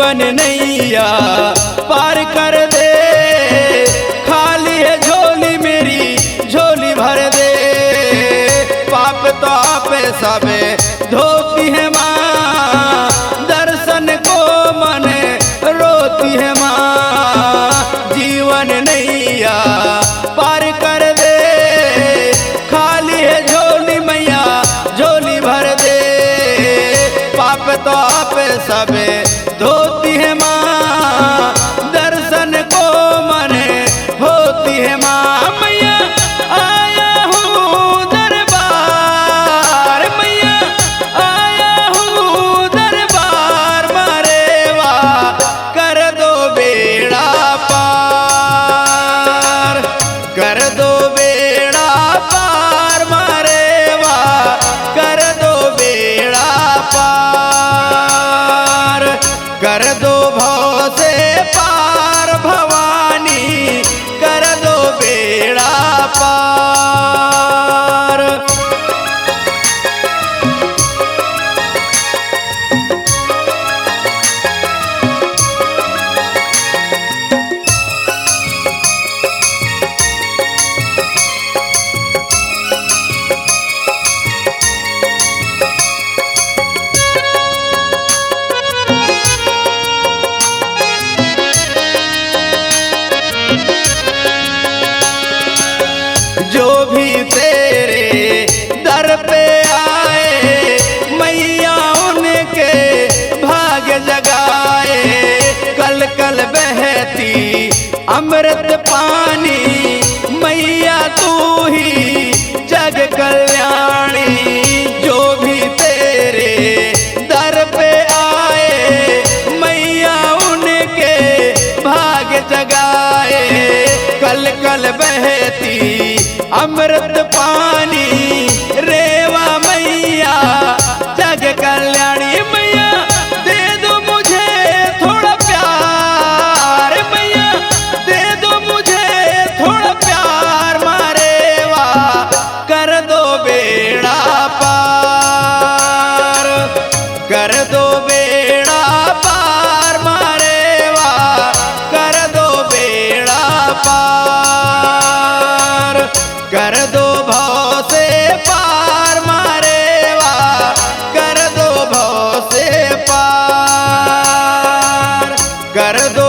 जीवन नैया पार कर दे। खाली है झोली मेरी झोली भर दे। पाप तो आप सब धोती है माँ, दर्शन को मन रोती है माँ। जीवन नैया पार कर दे। खाली है झोली मैया झोली भर दे। पाप तो आप सब धोती है माँ, दर्शन को मन होती है माँ। मैया आया हूँ दरबार, मैया आया हूँ दरबार। मारेवा कर दो बेड़ा पार, कर दो बेड़ा पार। मारेवा कर दो बेड़ा पार, कर दो भव से पार। भवानी कर दो बेड़ा पार। जो भी तेरे दर पे आए मैया उनके भाग्य जगाए। कल कल बहती अमृत पानी मैया तू ही जग कल्याणी। जो भी तेरे दर पे आए मैया उनके भाग्य जगाए। कल कल बहती अमृत पानी रेवा मैया जग कल्याणी। मैया दे दो मुझे थोड़ा प्यार, मैया दे दो मुझे थोड़ा प्यार। मारेवा कर दो बेड़ा पार, कर दो बेड़ा पार। मारेवा कर दो बेड़ा पार, कर दो भव से पार। मारेवा कर दो भव से पार, कर दो